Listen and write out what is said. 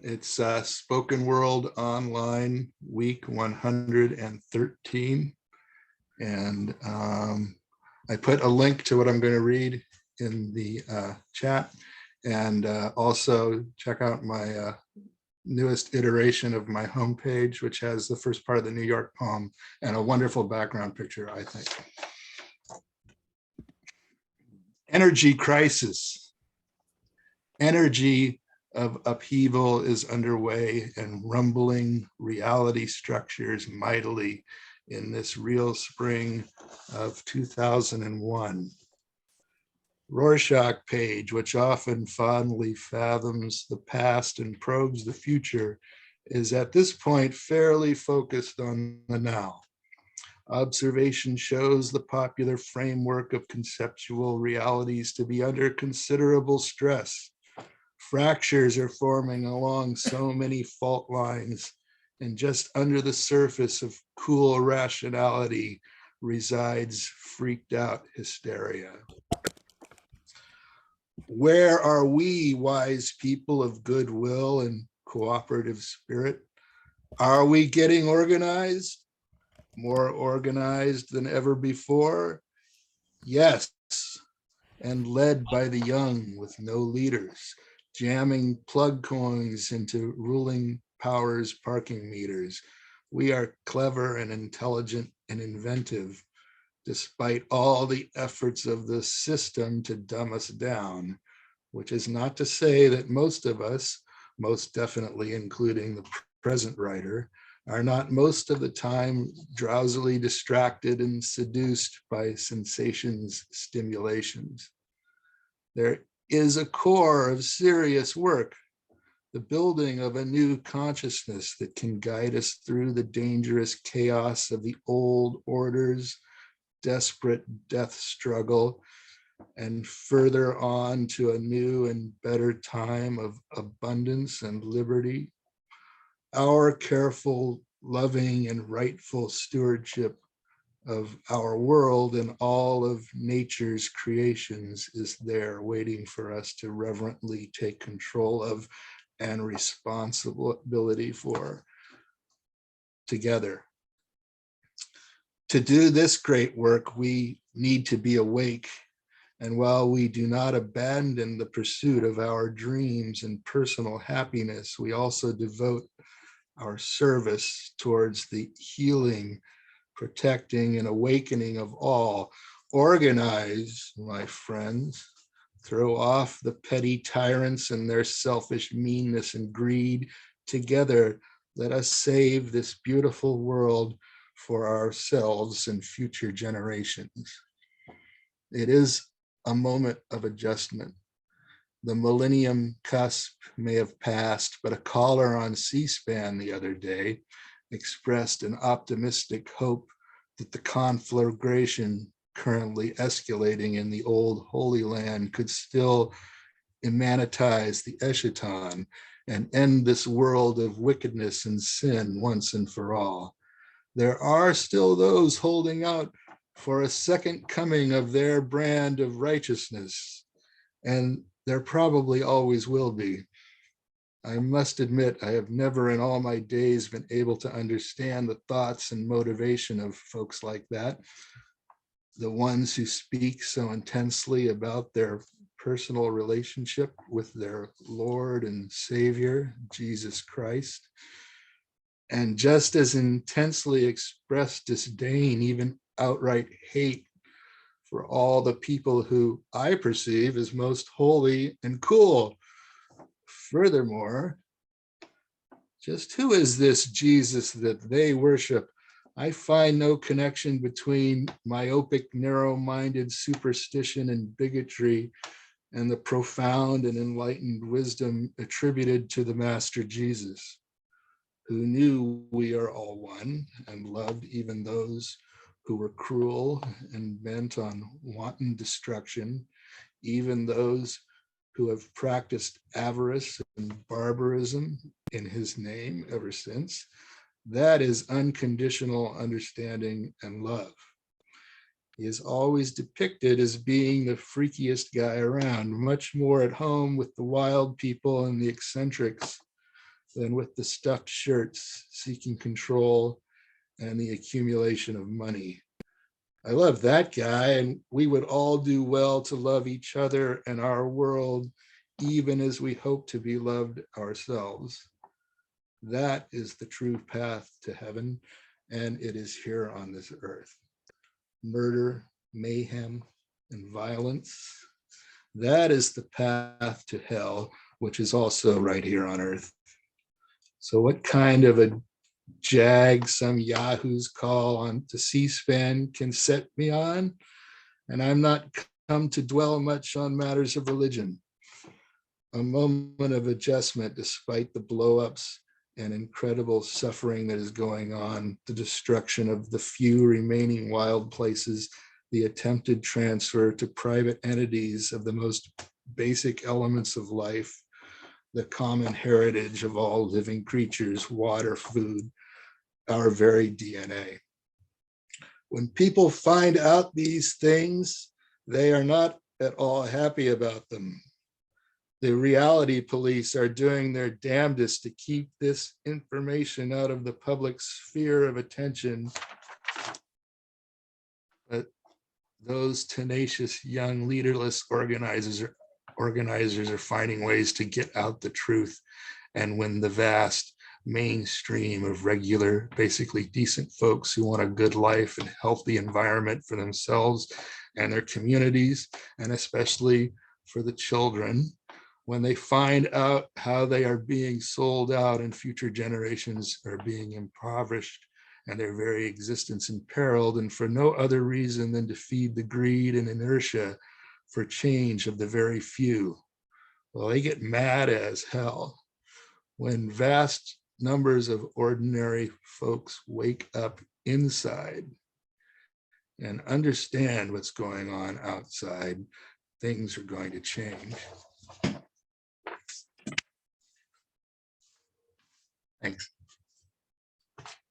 It's Spoken World Online Week 113. And I put a link to what I'm going to read in the chat. And also check out my newest iteration of my homepage, which has the first part of the New York poem and a wonderful background picture, I think. Energy crisis. Energy of upheaval is underway and rumbling reality structures mightily in this real spring of 2001. Roarshock page, which often fondly fathoms the past and probes the future, is at this point fairly focused on the now. Observation shows the popular framework of conceptual realities to be under considerable stress. Fractures are forming along so many fault lines, and just under the surface of cool rationality resides freaked out hysteria. Where are we, wise people of goodwill and cooperative spirit? Are we getting organized? More organized than ever before? Yes, and led by the young with no leaders, jamming plug coins into ruling powers' parking meters. We are clever and intelligent and inventive, despite all the efforts of the system to dumb us down, which is not to say that most of us, most definitely including the present writer, are not most of the time drowsily distracted and seduced by sensations, stimulations. There is a core of serious work, the building of a new consciousness that can guide us through the dangerous chaos of the old order's desperate death struggle and further on to a new and better time of abundance and liberty. Our careful, loving, and rightful stewardship of our world and all of nature's creations is there waiting for us to reverently take control of and responsibility for together. To do this great work, we need to be awake. And while we do not abandon the pursuit of our dreams and personal happiness, we also devote our service towards the healing, protecting, and awakening of all. Organize, my friends. Throw off the petty tyrants and their selfish meanness and greed. Together, let us save this beautiful world for ourselves and future generations. It is a moment of adjustment. The millennium cusp may have passed, but a caller on C-SPAN the other day expressed an optimistic hope that the conflagration currently escalating in the old Holy Land could still immanentize the eschaton and end this world of wickedness and sin once and for all. There are still those holding out for a second coming of their brand of righteousness, and there probably always will be. I must admit, I have never in all my days been able to understand the thoughts and motivation of folks like that, the ones who speak so intensely about their personal relationship with their Lord and Savior, Jesus Christ, and just as intensely express disdain, even outright hate for all the people who I perceive as most holy and cool. Furthermore, just who is this Jesus that they worship? I find no connection between myopic, narrow-minded superstition and bigotry and the profound and enlightened wisdom attributed to the Master Jesus, who knew we are all one and loved even those who were cruel and bent on wanton destruction, even those who have practiced avarice and barbarism in his name ever since. That is unconditional understanding and love. He is always depicted as being the freakiest guy around, much more at home with the wild people and the eccentrics, than with the stuffed shirts seeking control and the accumulation of money. I love that guy, and we would all do well to love each other and our world, even as we hope to be loved ourselves. That is the true path to heaven, and it is here on this earth. Murder, mayhem, and violence, that is the path to hell, which is also right here on earth. So what kind of a jag some yahoos call on to C-SPAN can set me on? And I'm not come to dwell much on matters of religion. A moment of adjustment despite the blow-ups and incredible suffering that is going on, the destruction of the few remaining wild places, the attempted transfer to private entities of the most basic elements of life, the common heritage of all living creatures, water, food, our very DNA. When people find out these things, they are not at all happy about them. The reality police are doing their damnedest to keep this information out of the public sphere of attention. But those tenacious young leaderless organizers are finding ways to get out the truth. And when the vast mainstream of regular, basically decent folks who want a good life and healthy environment for themselves and their communities, and especially for the children, when they find out how they are being sold out and future generations are being impoverished and their very existence imperiled, and for no other reason than to feed the greed and inertia for change of the very few, well, they get mad as hell. When vast numbers of ordinary folks wake up inside and understand what's going on outside, things are going to change. Thanks.